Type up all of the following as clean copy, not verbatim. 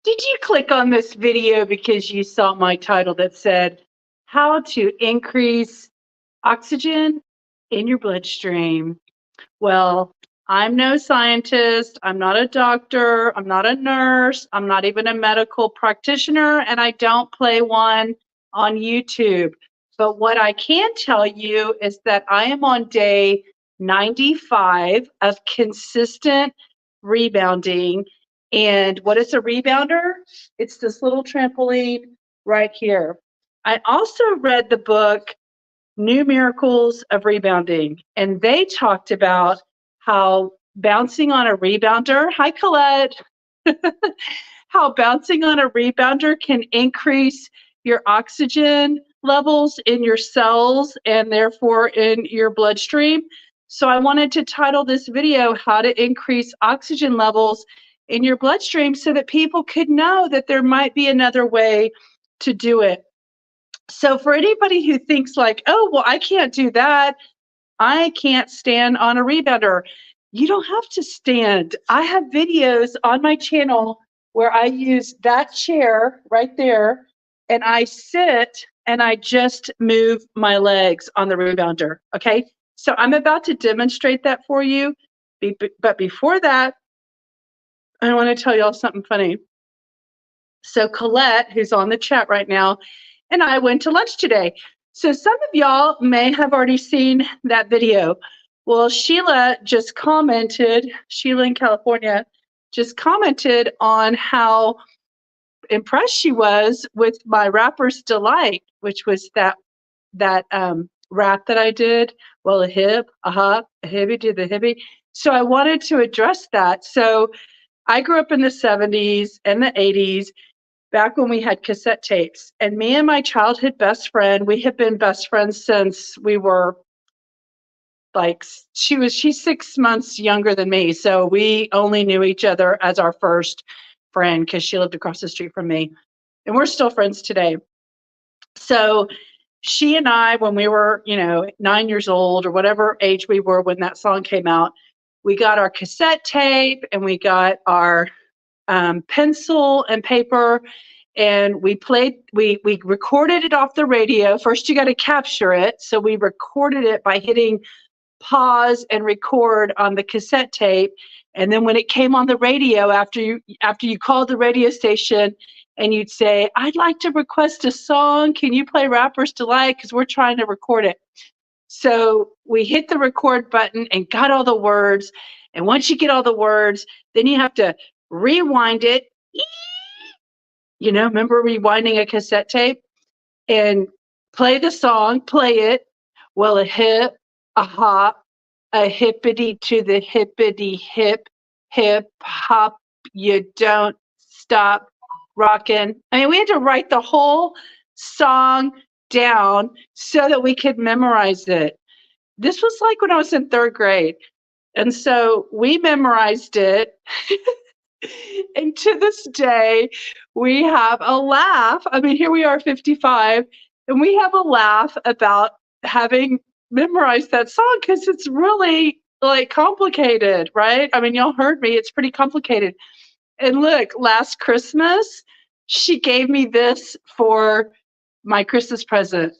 Did you click on this video because you saw my title that said how to increase oxygen in your bloodstream? Well, I'm no scientist. I'm not a doctor. I'm not a nurse. I'm not even a medical practitioner, and I don't play one on YouTube. But what I can tell you is that I am on day 95 of consistent rebounding. And what is a rebounder? It's this little trampoline right here. I also read the book New Miracles of Rebounding, and they talked about how bouncing on a rebounder, hi Colette, how bouncing on a rebounder can increase your oxygen levels in your cells and therefore in your bloodstream. So I wanted to title this video, How to Increase Oxygen Levels in Your Bloodstream, so that people could know that there might be another way to do it. So for anybody who thinks like, oh, well, I can't do that, I can't stand on a rebounder, you don't have to stand. I have videos on my channel where I use that chair right there, and I sit and I just move my legs on the rebounder, okay? So I'm about to demonstrate that for you, but before that, I want to tell y'all something funny. So Colette, who's on the chat right now, and I went to lunch today. So some of y'all may have already seen that video. Well, Sheila in California, just commented on how impressed she was with my Rapper's Delight, which was that rap that I did. Well, a hip, a hop, a hippie to the hippie. So I wanted to address that. So I grew up in the 70s and the 80s, back when we had cassette tapes. And me and my childhood best friend, we have been best friends since we were like, she's 6 months younger than me. So we only knew each other as our first friend because she lived across the street from me. And we're still friends today. So she and I, when we were, 9 years old or whatever age we were when that song came out, we got our cassette tape and we got our pencil and paper, and we recorded it off the radio. First, you got to capture it. So we recorded it by hitting pause and record on the cassette tape. And then when it came on the radio, after you called the radio station and you'd say, I'd like to request a song. Can you play Rapper's Delight? Because we're trying to record it. So we hit the record button and got all the words. And once you get all the words, then you have to rewind it. Remember rewinding a cassette tape? And play the song, play it. Well, a hip, a hop, a hippity to the hippity hip, hip hop, you don't stop rocking. I mean, we had to write the whole song down so that we could memorize it. This was like when I was in 3rd grade. And so we memorized it. And to this day, we have a laugh. I mean, here we are 55, and we have a laugh about having memorized that song because it's really like complicated, right? I mean, y'all heard me. It's pretty complicated. And look, last Christmas, she gave me this for my Christmas present.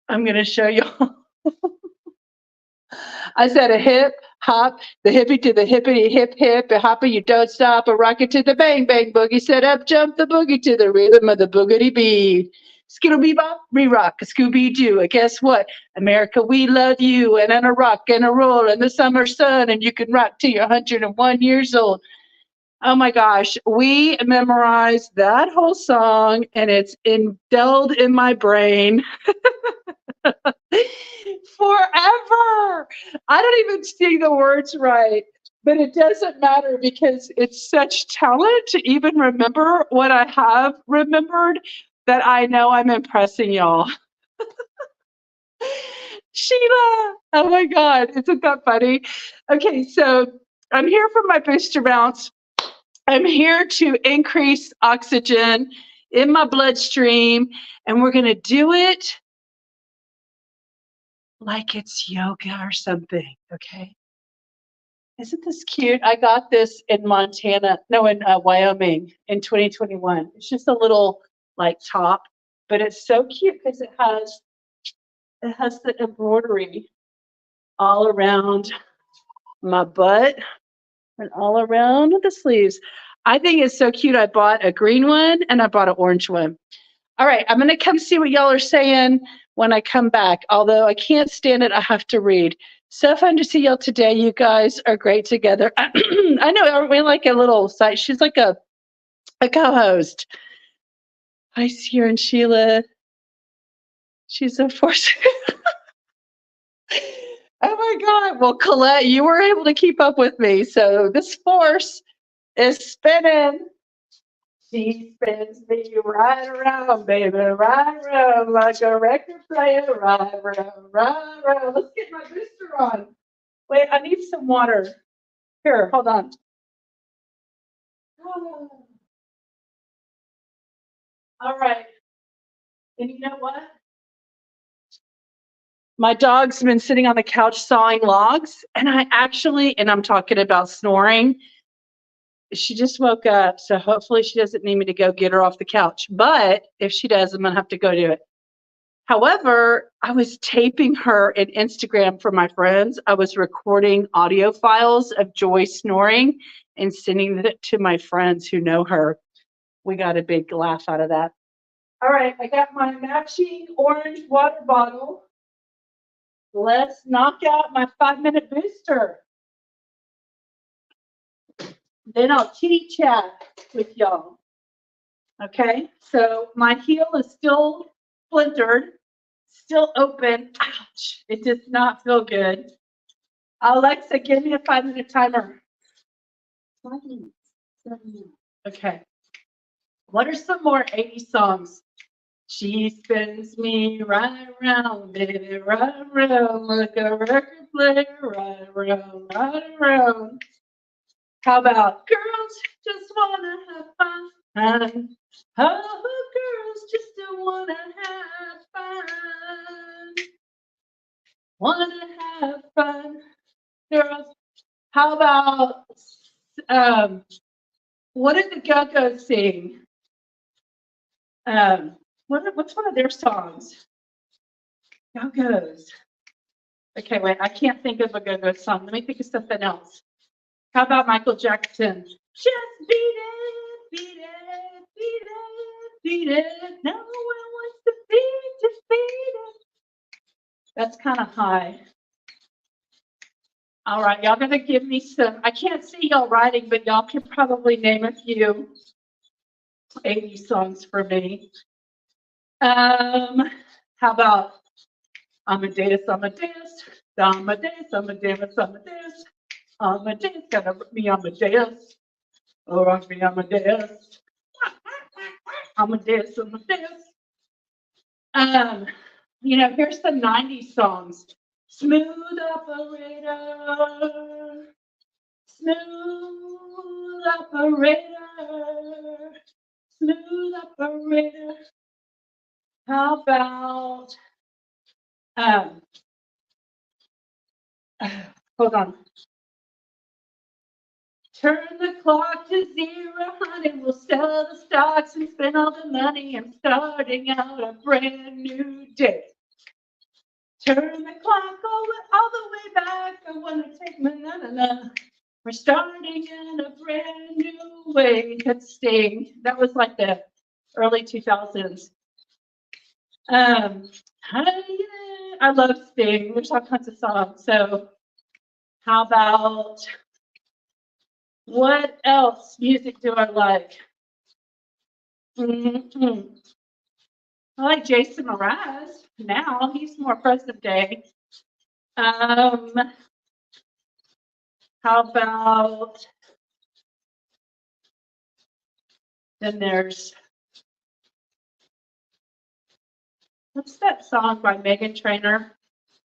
I'm going to show y'all. I said a hip, hop, the hippie to the hippity hip hip, a hopper you don't stop, a rocket to the bang bang boogie, set up jump the boogie to the rhythm of the boogity beat. Skittle bebop, re-rock, a Scooby-Doo, and guess what? America, we love you, and in a rock and a roll in the summer sun, and you can rock till you're 101 years old. Oh my gosh, we memorized that whole song, and it's indelled in my brain. Forever. I don't even see the words right, but it doesn't matter because it's such talent to even remember what I have remembered that I know I'm impressing y'all. Sheila, oh my God, isn't that funny? Okay, so I'm here for my booster bounce. I'm here to increase oxygen in my bloodstream, and we're going to do it like it's yoga or something, okay? Isn't this cute? I got this in Montana, no, in Wyoming in 2021. It's just a little like top, but it's so cute because it has the embroidery all around my butt and all around the sleeves. I think it's so cute. I bought a green one and I bought an orange one. All right, I'm going to come see what y'all are saying when I come back. Although I can't stand it, I have to read. So fun to see y'all today. You guys are great together. I know, aren't we like a little site? She's like a co-host. Hi, Sierra and Sheila. She's a force. Oh my God. Well, Colette, you were able to keep up with me. So this force is spinning. She spins me right around, baby, right around like a record player, right around, right around. Let's get my booster on. Wait, I need some water. Here, hold on. All right. And you know what? My dog's been sitting on the couch sawing logs, and I'm talking about snoring. She just woke up, so hopefully she doesn't need me to go get her off the couch. But if she does, I'm going to have to go do it. However, I was taping her in Instagram for my friends. I was recording audio files of Joy snoring and sending it to my friends who know her. We got a big laugh out of that. All right, I got my matching orange water bottle. Let's knock out my 5-minute booster. Then I'll chitty chat with y'all. Okay, so my heel is still splintered, still open. Ouch, it does not feel good. Alexa, give me a 5-minute timer. 5 minutes. 7 minutes. Okay. What are some more 80s songs? She spins me right around, baby, right around like a record player, right around. How about girls just wanna have fun? Oh, girls just wanna have fun. Wanna have fun, girls. How about what did the Go-Go's sing? What's one of their songs? Go-Go's. Okay, wait, I can't think of a Go-Go song. Let me think of something else. How about Michael Jackson? Just beat it, beat it, beat it, beat it. No one wants to beat, just beat it. That's kind of high. All right, y'all gonna give me some. I can't see y'all writing, but y'all can probably name a few 80s songs for me. How about Amadeus, Amadeus, Amadeus, Amadeus, Amadeus, Amadeus, gotta put me Amadeus, oh, rock me Amadeus, Amadeus, Amadeus. Here's the 90s songs. Smooth operator, smooth operator, smooth operator. How about, hold on. Turn the clock to 0, we'll sell the stocks and spend all the money. I'm starting out a brand new day. Turn the clock all the way back. I want to take my na-na-na. We're starting in a brand new way. That's Sting. That was like the early 2000s. I love Sting. There's all kinds of songs. So how about, what else music do I like? I like Jason Mraz now. He's more present day. How about, then there's, what's that song by Meghan Trainor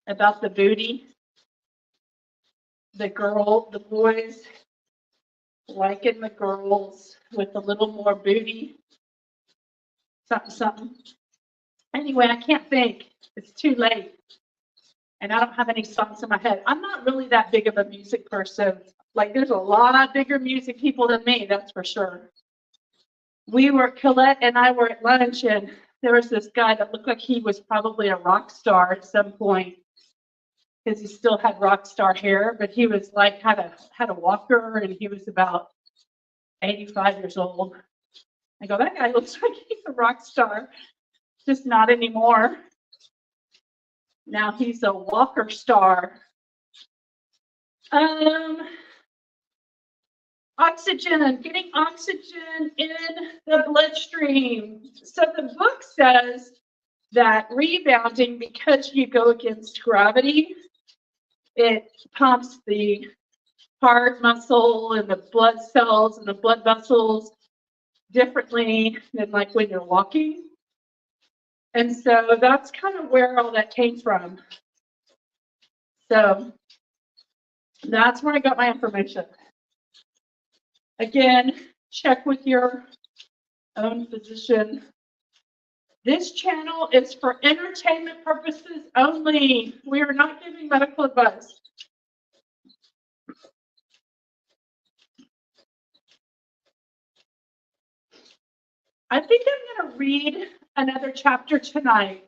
about the booty? The boys liking the girls with a little more booty. Something. Anyway, I can't think. It's too late. and I don't have any songs in my head. I'm not really that big of a music person. Like, there's a lot bigger music people than me, that's for sure. Colette and I were at lunch, and there was this guy that looked like he was probably a rock star at some point, because he still had rock star hair, but he was like had a walker, and he was about 85 years old. I go, that guy looks like he's a rock star, just not anymore. Now he's a walker star. Oxygen, getting oxygen in the bloodstream. So the book says that rebounding, because you go against gravity, it pumps the heart muscle and the blood cells and the blood vessels differently than like when you're walking. And so that's kind of where all that came from. So that's where I got my information. Again, check with your own physician. This channel is for entertainment purposes only. We are not giving medical advice. I think I'm going to read another chapter tonight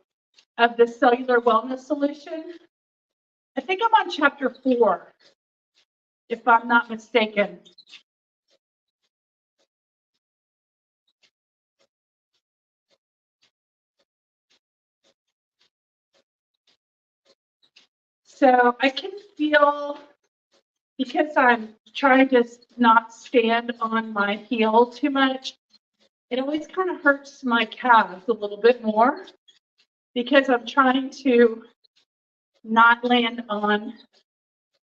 of the Cellular Wellness Solution. I think I'm on chapter 4, if I'm not mistaken. So I can feel, because I'm trying to not stand on my heel too much, it always kind of hurts my calves a little bit more, because I'm trying to not land on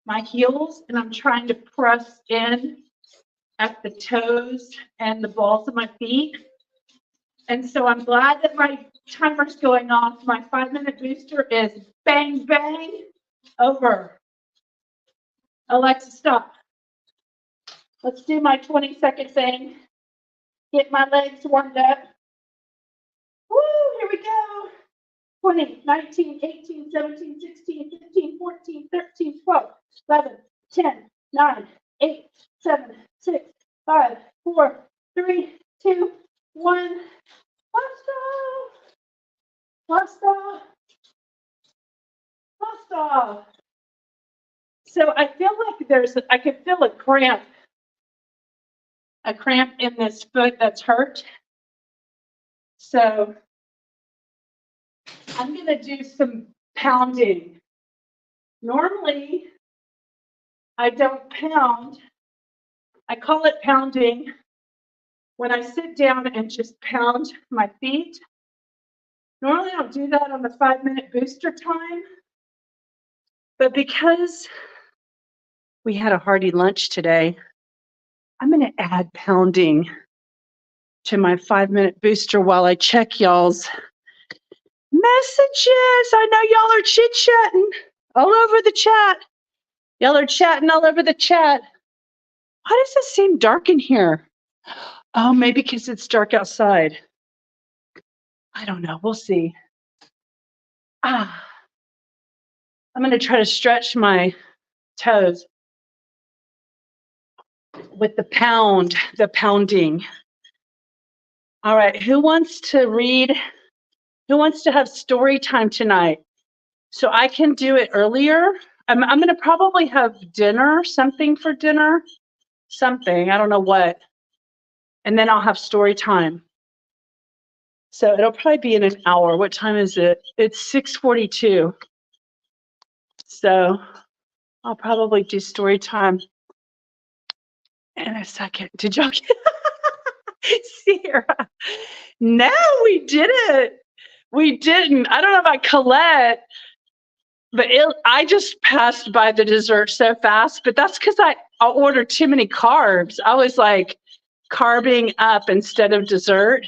my heels, and I'm trying to press in at the toes and the balls of my feet. And so I'm glad that my timer's going off. My 5-minute booster is bang, bang, over. Alexa, stop. Let's do my 20-second thing. Get my legs warmed up. Woo, here we go. 20, 19, 18, 17, 16, 15, 14, 13, 12, 11, 10, 9, 8, 7, 6, 5, 4, 3, 2, 1. Last off. So I feel like I can feel a cramp in this foot that's hurt. So I'm going to do some pounding. Normally, I don't pound. I call it pounding when I sit down and just pound my feet. Normally, I'll do that on the 5-minute booster time. But because we had a hearty lunch today, I'm going to add pounding to my 5-minute booster while I check y'all's messages. I know y'all are chit-chatting all over the chat. Y'all are chatting all over the chat. Why does it seem dark in here? Oh, maybe because it's dark outside. I don't know. We'll see. I'm going to try to stretch my toes with the pounding. All right. Who wants to read? Who wants to have story time tonight? So I can do it earlier. I'm going to probably have something for dinner. Something. I don't know what. And then I'll have story time. So it'll probably be in an hour. What time is it? It's 6:42. So I'll probably do story time in a second. Did y'all get Sierra? No, we didn't. We didn't. I don't know about Colette, but I just passed by the dessert so fast. But that's because I ordered too many carbs. I was like carbing up instead of dessert.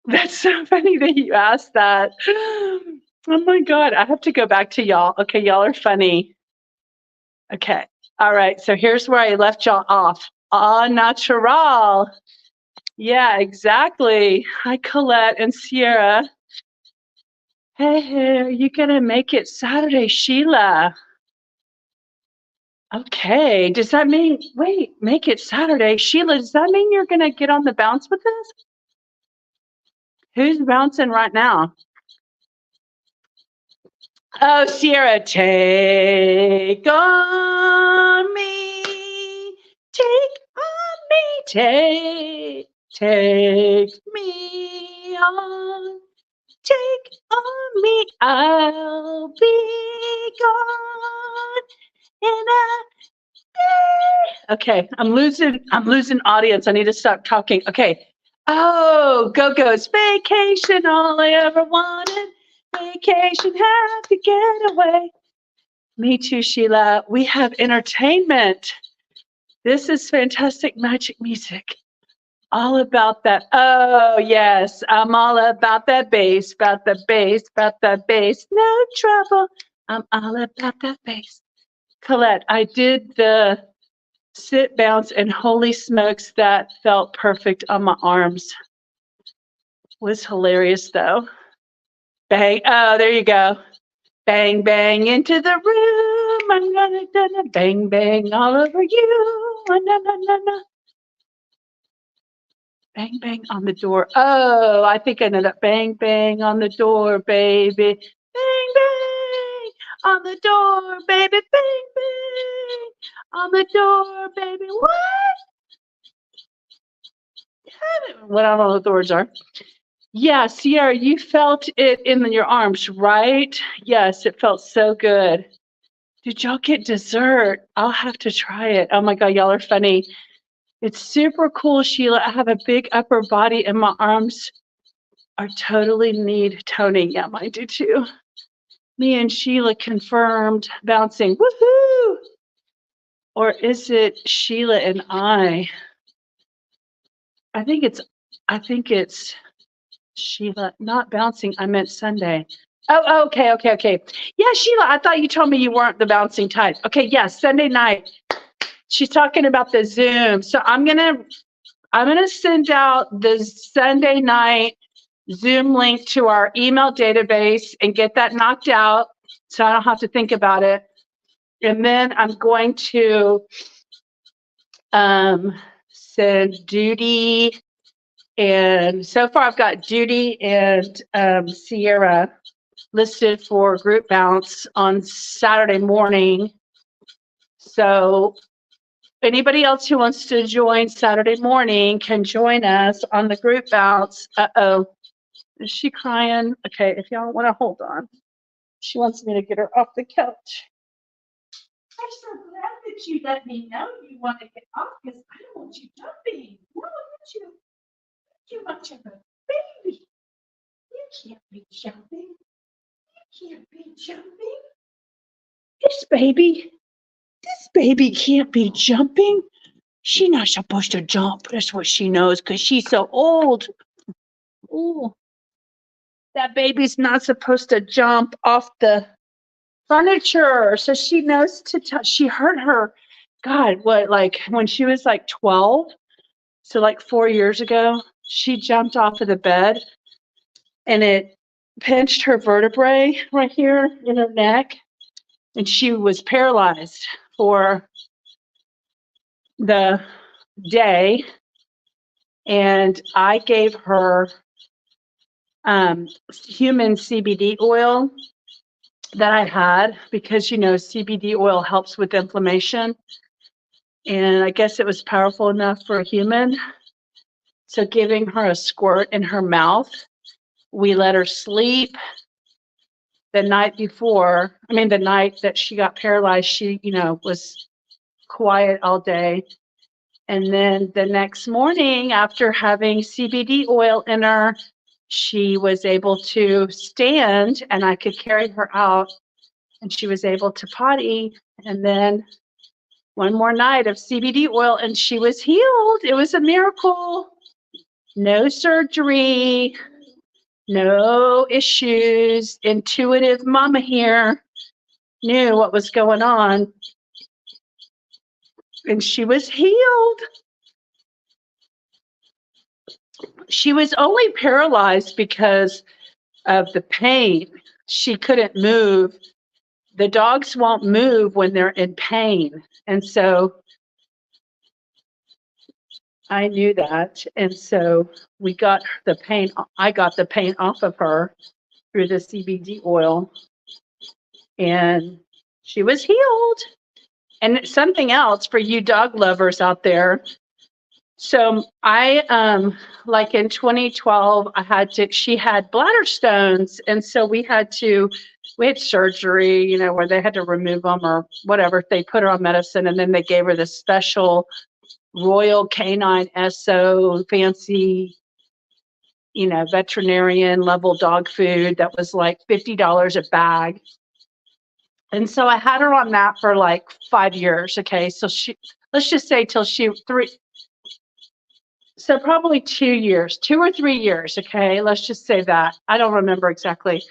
That's so funny that you asked that. Oh my God, I have to go back to y'all. Okay, y'all are funny. Okay, all right, so here's where I left y'all off. Au natural. Yeah, exactly. Hi, Colette and Sierra. Hey, are you going to make it Saturday, Sheila? Okay. Does that mean, wait, make it Saturday? Sheila, does that mean you're going to get on the bounce with us? Who's bouncing right now? Oh, Sierra, take on me, take on me, take me on, take on me, I'll be gone in a day. Okay, I'm losing audience. I need to stop talking. Okay. Oh, Go-Go's vacation, all I ever wanted. Vacation, happy getaway. Me too, Sheila. We have entertainment. This is fantastic magic music. All about that. Oh, yes. I'm all about that bass, about the bass, about the bass. No trouble. I'm all about that bass. Colette, I did the sit bounce, and holy smokes, that felt perfect on my arms. Was hilarious, though. Bang. Oh, there you go. Bang, bang into the room. I'm gonna bang, bang all over you. Na, na, na, na. Bang, bang on the door. Oh, I think I know that. Bang, bang on the door, baby. Bang, bang on the door, baby. Bang, bang on the door, baby. What? What I don't know what the words are. Yeah, Sierra, you felt it in your arms, right? Yes, it felt so good. Did y'all get dessert? I'll have to try it. Oh my God, y'all are funny. It's super cool, Sheila. I have a big upper body and my arms are totally need toning. Yeah, mine do too. Me and Sheila confirmed bouncing. Woohoo! Or is it Sheila and I? I think it's Sheila, not bouncing. I meant Sunday. Oh, okay. Yeah, Sheila, I thought you told me you weren't the bouncing type. Okay, yes, yeah, Sunday night. She's talking about the Zoom. So I'm gonna send out the Sunday night Zoom link to our email database and get that knocked out so I don't have to think about it. And then I'm going to send Judy, and so far I've got Judy and Sierra listed for group bounce on Saturday morning. So anybody else who wants to join Saturday morning can join us on the group bounce. Uh-oh. Is she crying? Okay, if y'all want to hold on. She wants me to get her off the couch. I'm so glad that you let me know you want to get off because I don't want you jumping. No, I want you. You want to have a baby. You can't be jumping. You can't be jumping. This baby can't be jumping. She's not supposed to jump. That's what she knows because she's so old. Ooh, that baby's not supposed to jump off the furniture. So she knows to touch. She hurt her. God, what, like when she was like 12? So like 4 years ago, she jumped off of the bed and it pinched her vertebrae right here in her neck. And she was paralyzed for the day. And I gave her human CBD oil that I had because, CBD oil helps with inflammation. And I guess it was powerful enough for a human. So giving her a squirt in her mouth, we let her sleep. The night that she got paralyzed, she, was quiet all day. And then the next morning, after having CBD oil in her, she was able to stand and I could carry her out and she was able to potty. And then one more night of CBD oil and she was healed. It was a miracle. No surgery, no issues. Intuitive mama here knew what was going on. And she was healed. She was only paralyzed because of the pain. she couldn't move. The dogs won't move when they're in pain. And so I knew that. And so we got the pain, I got the pain off of her through the CBD oil, and she was healed. And something else for you dog lovers out there. So I, like in 2012, she had bladder stones. And so we had surgery, you know, where they had to remove them or whatever. They put her on medicine, and then they gave her this special Royal Canine SO fancy, you know, veterinarian level dog food that was like $50 a bag. And so I had her on that for like 5 years. Okay. So let's just say till she 3. So probably 2 years, 2 or 3 years. Okay. Let's just say that. I don't remember exactly.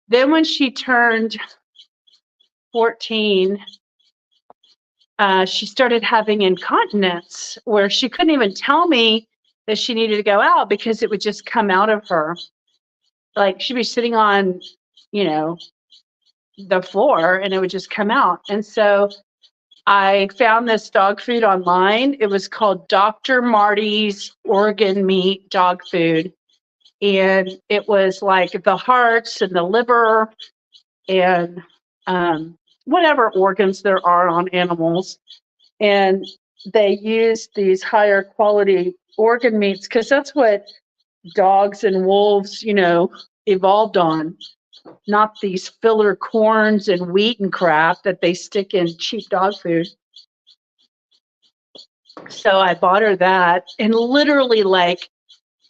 Then when she turned 14, she started having incontinence where she couldn't even tell me that she needed to go out because it would just come out of her. Like she'd be sitting on, you know, the floor and it would just come out. And so I found this dog food online. It was called Dr. Marty's organ meat dog food. And it was like the hearts and the liver and whatever organs there are on animals. And they use these higher quality organ meats because that's what dogs and wolves, you know, evolved on. Not these filler corns and wheat and crap that they stick in cheap dog food. So I bought her that, and literally like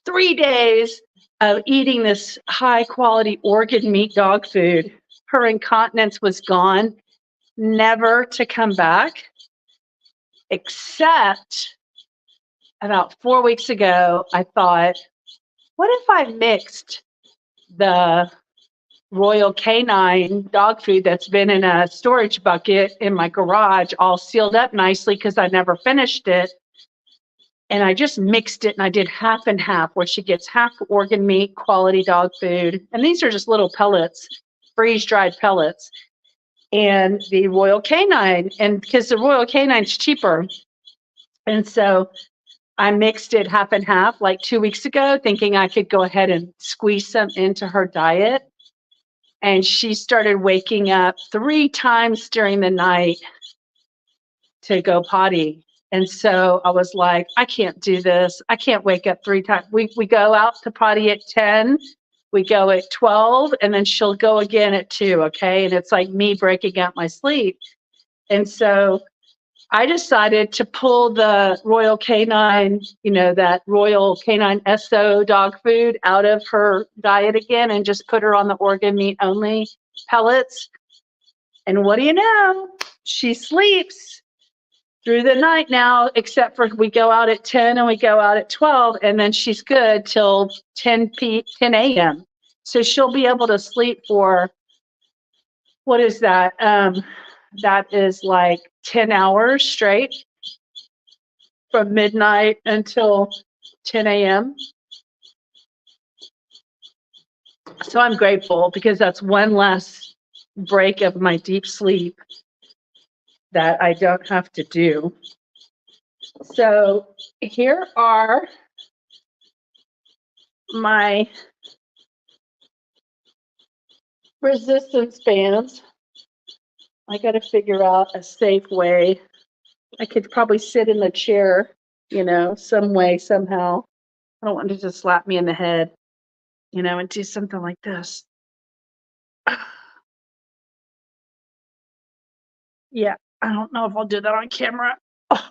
3 days of eating this high quality organ meat dog food, her incontinence was gone, never to come back, except about 4 weeks ago, I thought, what if I mixed the Royal Canine dog food that's been in a storage bucket in my garage, all sealed up nicely because I never finished it. And I just mixed it and I did half and half, where she gets half organ meat, quality dog food. And these are just little pellets, freeze-dried pellets. And the Royal Canine, and because the Royal Canine's cheaper. And so I mixed it half and half like 2 weeks ago, thinking I could go ahead and squeeze some into her diet. And she started waking up 3 times during the night to go potty. And so I was like, I can't do this. I can't wake up 3 times. We go out to potty at 10, we go at 12, and then she'll go again at 2, okay? And it's like me breaking up my sleep. And so I decided to pull the Royal Canine, you know, that Royal Canine SO dog food out of her diet again and just put her on the organ meat only pellets. And what do you know? She sleeps through the night now, except for we go out at 10 and we go out at 12, and then she's good till 10 a.m. So she'll be able to sleep for, what is that? That is like 10 hours straight from midnight until 10 a.m. So I'm grateful because that's one less break of my deep sleep that I don't have to do. So here are my resistance bands. I got to figure out a safe way. I could probably sit in the chair, you know, some way, somehow. I don't want it to just slap me in the head, you know, and do something like this. Yeah, I don't know if I'll do that on camera, but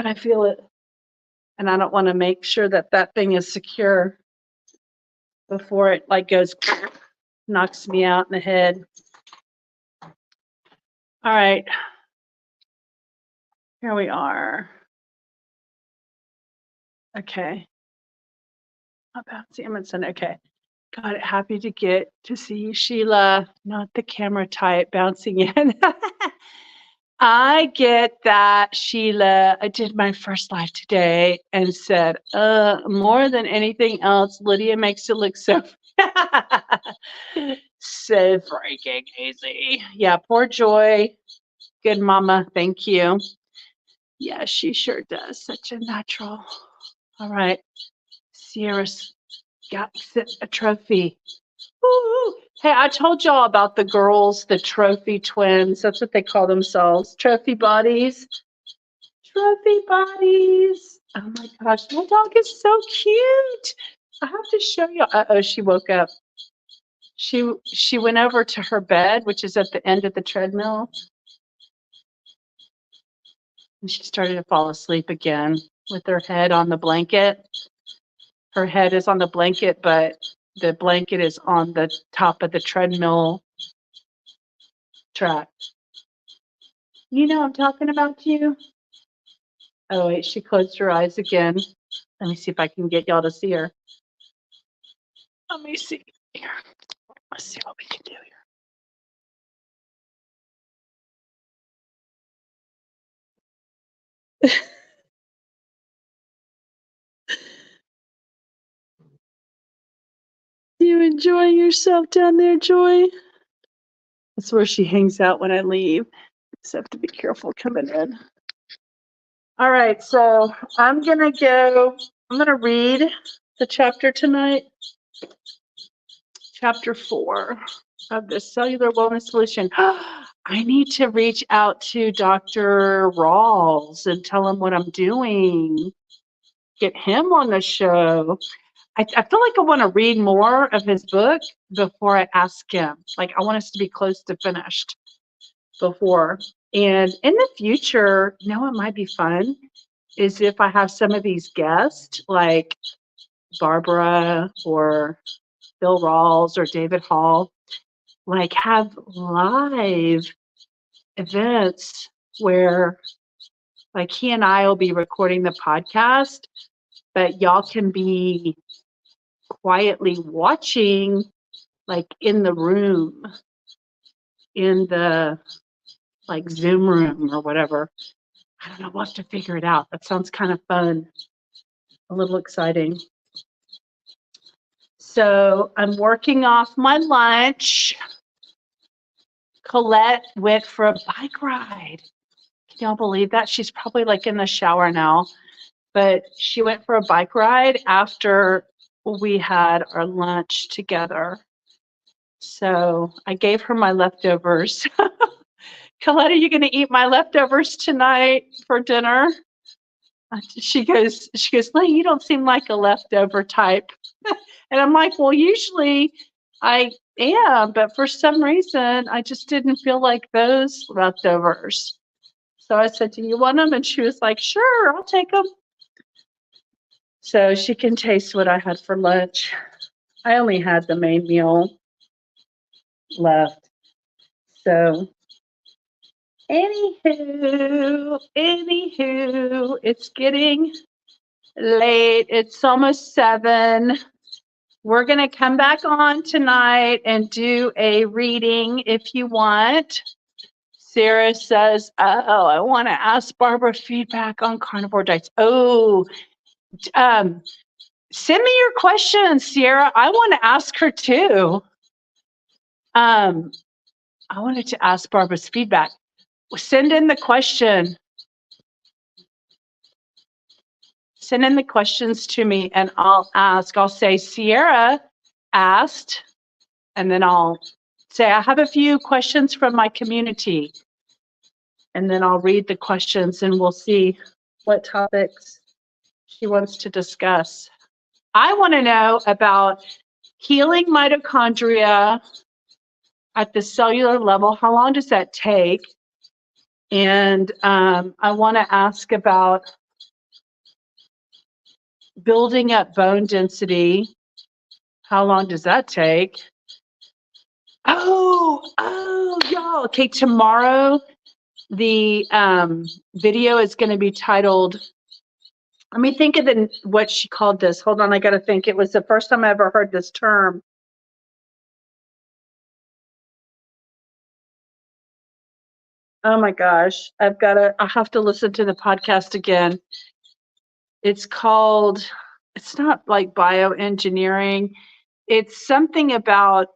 I feel it. And I don't want to make sure that that thing is secure before it like goes, knocks me out in the head. All right. Here we are. Okay. Bouncy Emerson. Okay. Got it. Happy to get to see you, Sheila. Not the camera type bouncing in. I get that, Sheila. I did my first live today and said, more than anything else, Lydia makes it look so so freaking easy. Yeah, poor Joy. Good mama. Thank you. Yeah, she sure does. Such a natural. All right. Sierra's got a trophy. Woo! Hey, I told y'all about the girls, the trophy twins. That's what they call themselves. Trophy bodies. Trophy bodies. Oh my gosh, my dog is so cute. I have to show you. Uh-oh, she woke up. She went over to her bed, which is at the end of the treadmill, and she started to fall asleep again with her head on the blanket. Her head is on the blanket, but the blanket is on the top of the treadmill track. You know I'm talking about you? Oh, wait, she closed her eyes again. Let me see if I can get y'all to see her. Let me see. Here. Let's see what we can do here. You enjoying yourself down there, Joy? That's where she hangs out when I leave. Just have to be careful coming in. All right, so I'm gonna read the chapter tonight. Chapter 4 of the Cellular Wellness Solution. I need to reach out to Dr. Rawls and tell him what I'm doing. Get him on the show. I feel like I want to read more of his book before I ask him. Like, I want us to be close to finished before. And in the future, you know what might be fun is if I have some of these guests, like Barbara or Bill Rawls or David Hall, like have live events where like he and I will be recording the podcast, but y'all can be quietly watching like in the room, in the like Zoom room or whatever. I don't know, we'll have to figure it out. That sounds kind of fun, a little exciting. So I'm working off my lunch. Colette went for a bike ride. Can y'all believe that? She's probably like in the shower now, but she went for a bike ride after we had our lunch together. So I gave her my leftovers. Colette, are you going to eat my leftovers tonight for dinner? She goes, Lee, you don't seem like a leftover type. And I'm like, well, usually I am, but for some reason, I just didn't feel like those leftovers. So I said, do you want them? And she was like, sure, I'll take them. So she can taste what I had for lunch. I only had the main meal left. So anywho, it's getting late. It's almost 7. We're going to come back on tonight and do a reading if you want. Sarah says, oh, I want to ask Barbara feedback on carnivore diets. Oh, send me your questions, Sierra. I want to ask her too. I wanted to ask Barbara's feedback. Send in the question. Send in the questions to me and I'll ask. I'll say, Sierra asked, and then I'll say, I have a few questions from my community. And then I'll read the questions and we'll see what topics she wants to discuss. I want to know about healing mitochondria at the cellular level. How long does that take? And I want to ask about building up bone density. How long does that take? Oh, y'all. Okay, tomorrow the video is going to be titled, let me think of what she called this. Hold on, I got to think. It was the first time I ever heard this term. Oh my gosh. I'll have to listen to the podcast again. It's not like bioengineering. It's something about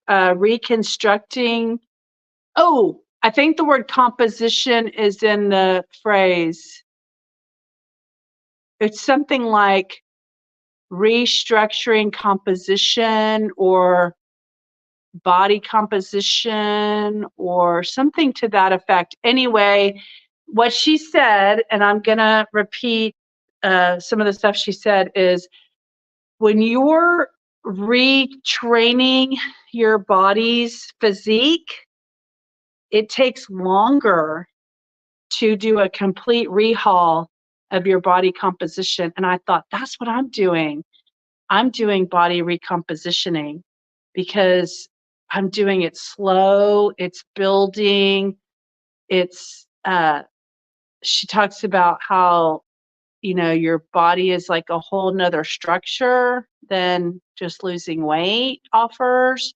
reconstructing. Oh, I think the word composition is in the phrase. It's something like restructuring composition or body composition or something to that effect. Anyway, what she said, and I'm going to repeat some of the stuff she said, is when you're retraining your body's physique, it takes longer to do a complete rehaul of your body composition. And I thought, that's what I'm doing. I'm doing body recompositioning because I'm doing it slow, it's building, it's she talks about how, your body is like a whole nother structure than just losing weight offers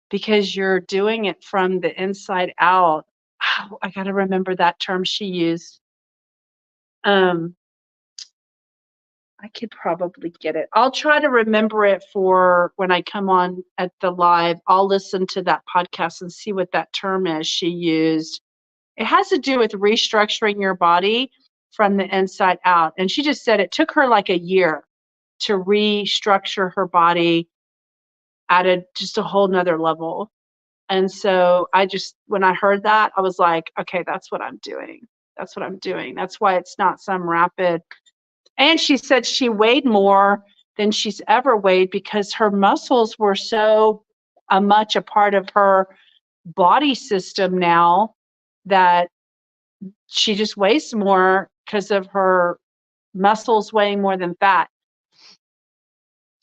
because you're doing it from the inside out. Oh, I got to remember that term she used. I could probably get it. I'll try to remember it for when I come on at the live. I'll listen to that podcast and see what that term is she used. It has to do with restructuring your body from the inside out. And she just said it took her like a year to restructure her body at just a whole nother level. And so when I heard that, I was like, okay, that's what I'm doing. That's what I'm doing. That's why it's not some rapid. And she said she weighed more than she's ever weighed because her muscles were so much a part of her body system now that she just weighs more because of her muscles weighing more than fat.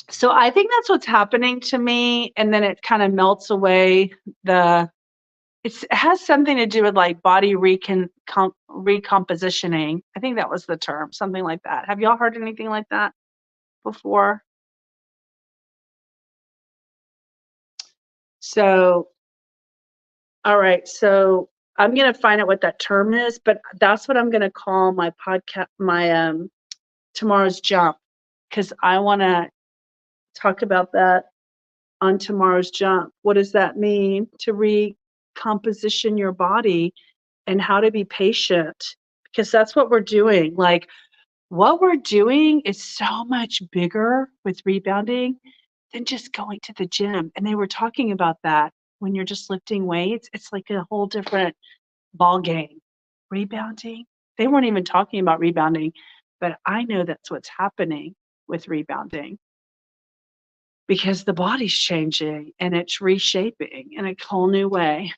So I think that's what's happening to me. And then it kind of melts away it has something to do with like body recompositioning. I think that was the term, something like that. Have y'all heard anything like that before? So, all right. So I'm going to find out what that term is, but that's what I'm going to call my podcast, my tomorrow's jump, because I want to talk about that on tomorrow's jump. What does that mean to recomposition your body and how to be patient? Because that's what we're doing. Like what we're doing is so much bigger with rebounding than just going to the gym. And they were talking about that when you're just lifting weights. It's like a whole different ball game. Rebounding. They weren't even talking about rebounding, but I know that's what's happening with rebounding because the body's changing and it's reshaping in a whole new way.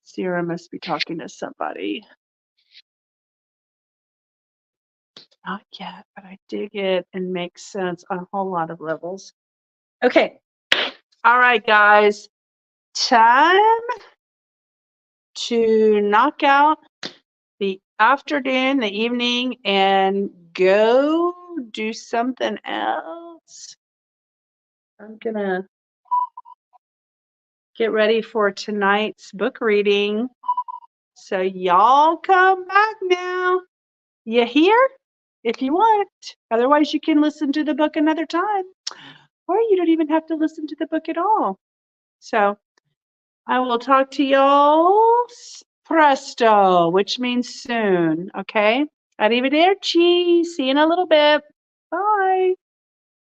Sierra must be talking to somebody. Not yet, but I dig it and makes sense on a whole lot of levels. Okay. All right, guys. Time to knock out the afternoon, the evening, and go do something else. I'm going to get ready for tonight's book reading. So y'all come back now. You hear? If you want. Otherwise, you can listen to the book another time. Or you don't even have to listen to the book at all. So I will talk to y'all presto, which means soon. Okay? Arrivederci. See you in a little bit. Bye.